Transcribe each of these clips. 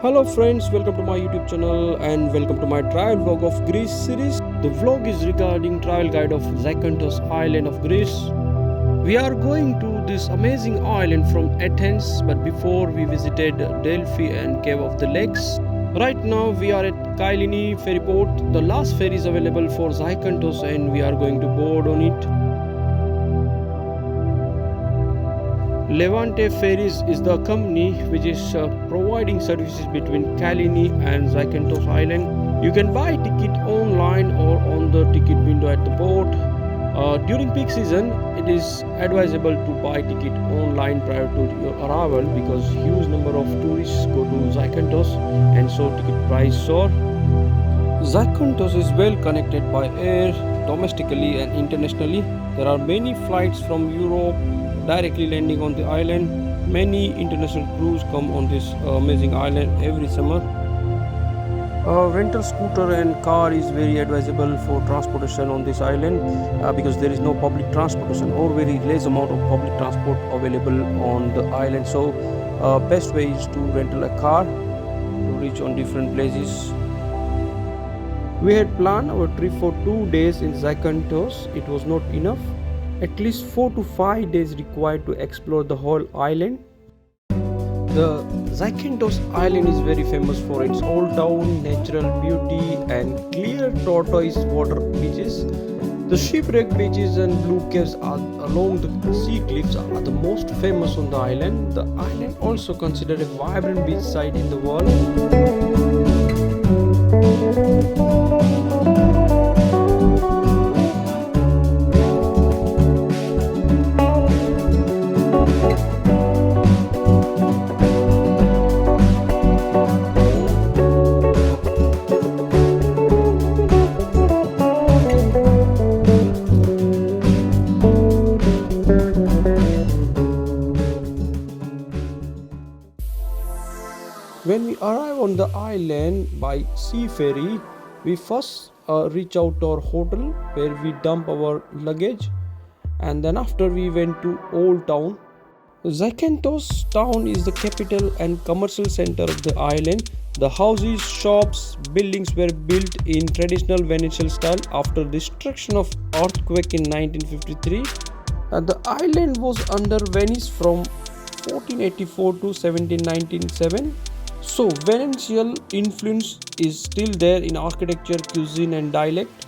Hello friends, welcome to my YouTube channel and welcome to my travel vlog of Greece series. The vlog is regarding travel guide of Zakynthos island of Greece. We are going to this amazing island from Athens, but before we visited Delphi and Cave of the Lakes. Right now we are at Kailini ferry port. The last ferry is available for Zakynthos and we are going to board on it. Levante Ferries is the company which is providing services between Kailini and Zakynthos Island. You can buy ticket online or on the ticket window at the port. During peak season, it is advisable to buy ticket online prior to your arrival because huge number of tourists go to Zakynthos and so ticket price soar. Zakynthos is well connected by air domestically and internationally. There are many flights from Europe directly landing on the island. Many international crews come on this amazing island every summer. Rental scooter and car is very advisable for transportation on this island because there is no public transportation or very less amount of public transport available on the island. So best way is to rental a car to reach on different places. We had planned our trip for 2 days in Zakynthos. It was not enough. At least 4 to 5 days required to explore the whole island. The Zakynthos island is very famous for its old town, natural beauty and clear tortoise water beaches. The Shipwreck beaches and blue caves along the sea cliffs are the most famous on the island. The island also considered a vibrant beach site in the world. When we arrive on the island by sea ferry, we first reach out to our hotel where we dump our luggage, and then after we went to Old Town. Zakynthos town is the capital and commercial center of the island. The houses, shops, buildings were built in traditional Venetian style after destruction of earthquake in 1953. The island was under Venice from 1484 to 1797. So Venetian influence is still there in architecture, cuisine and dialect.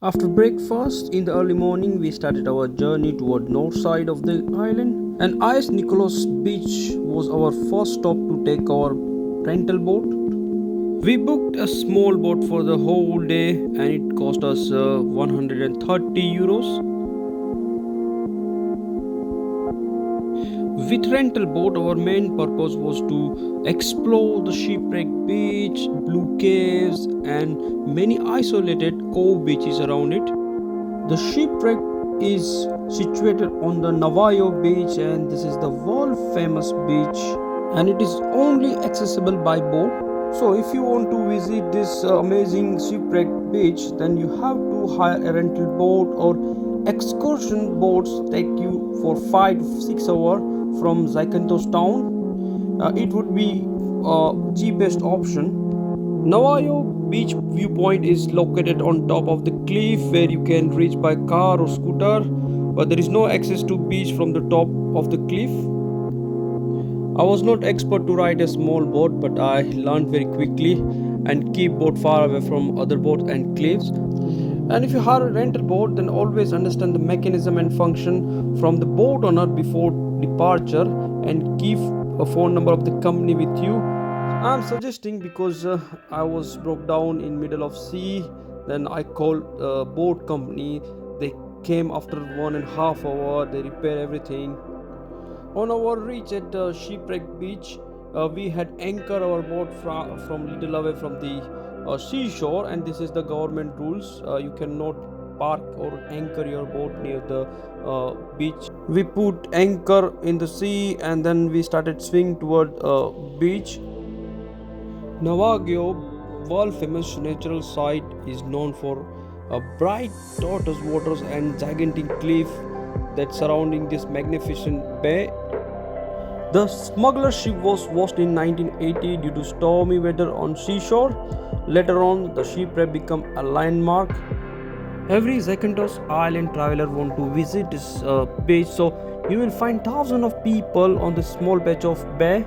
After breakfast in the early morning, we started our journey toward north side of the island. And Agio Nikolaos Beach was our first stop to take our rental boat. We booked a small boat for the whole day and it cost us 130 euros. With rental boat, our main purpose was to explore the Shipwreck Beach, blue caves and many isolated cove beaches around it. The Shipwreck is situated on the Navagio Beach and this is the world famous beach and it is only accessible by boat. So if you want to visit this amazing Shipwreck Beach, then you have to hire a rental boat or excursion boats take you for 5 to 6 hours from Zakynthos town. It would be cheapest option. Navagio Beach viewpoint is located on top of the cliff where you can reach by car or scooter, but there is no access to beach from the top of the cliff. I was not expert to ride a small boat, but I learned very quickly and keep boat far away from other boats and cliffs. And if you hire a rental boat, then always understand the mechanism and function from the boat owner before departure and keep a phone number of the company with you. I'm suggesting because I was broke down in middle of sea Then I called boat company. They came after 1.5 hours. They repair everything. On our reach at Shipwreck Beach, we had anchored our boat from little away from the seashore, and this is the government rules. You cannot park or anchor your boat near the beach. We put anchor in the sea, and then we started swing toward beach. Navagio, world famous natural site, is known for bright turquoise waters and gigantic cliff that surrounding this magnificent bay. The smuggler ship was washed in 1980 due to stormy weather on seashore. Later on, the shipwreck became a landmark. Every Zakynthos island traveler want to visit this beach, so you will find thousands of people on this small patch of bay.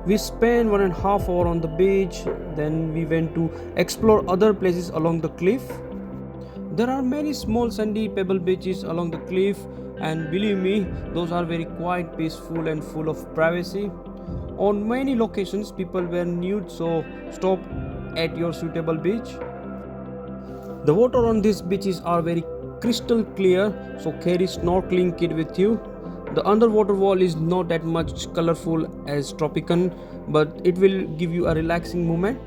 We spent 1.5 hours on the beach. Then we went to explore other places along the cliff. There are many small sandy pebble beaches along the cliff, and believe me, those are very quiet, peaceful, and full of privacy. On many locations, people were nude, so stop at your suitable beach. The water on these beaches are very crystal clear, so carry snorkeling kit with you. The underwater wall is not that much colorful as Tropican, but it will give you a relaxing moment.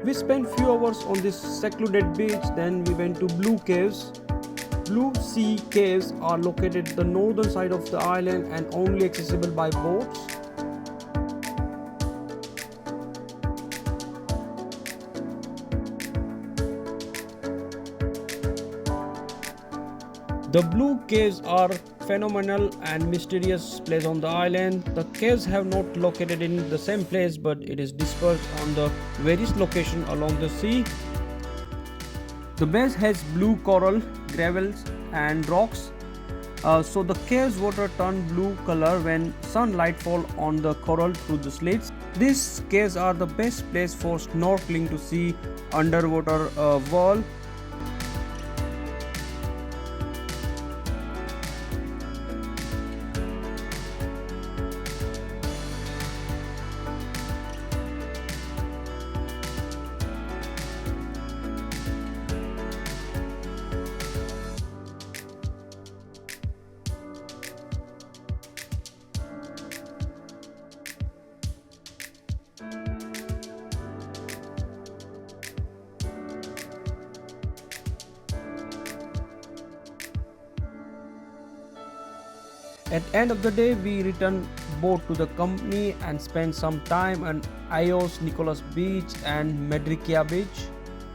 We spent few hours on this secluded beach. Then we went to Blue Caves. Blue Sea Caves are located at the northern side of the island and only accessible by boats. The Blue Caves are phenomenal and mysterious place on the island. The caves have not located in the same place, but it is dispersed on the various locations along the sea. The base has blue coral, gravels and rocks. So the cave's water turn blue color when sunlight fall on the coral through the slits. These caves are the best place for snorkeling to see underwater world. At end of the day, we returned both to the company and spent some time on Agio Nikolaos Beach and Marathias Beach.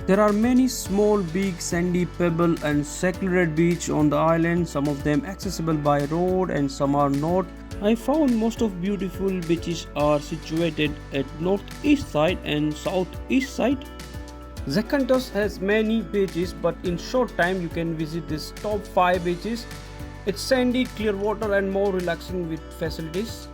There are many small, big, sandy, pebble and secluded beach on the island, some of them accessible by road and some are not. I found most of beautiful beaches are situated at northeast side and southeast side. Zakynthos has many beaches, but in short time you can visit these top 5 beaches. It's sandy, clear water and more relaxing with facilities.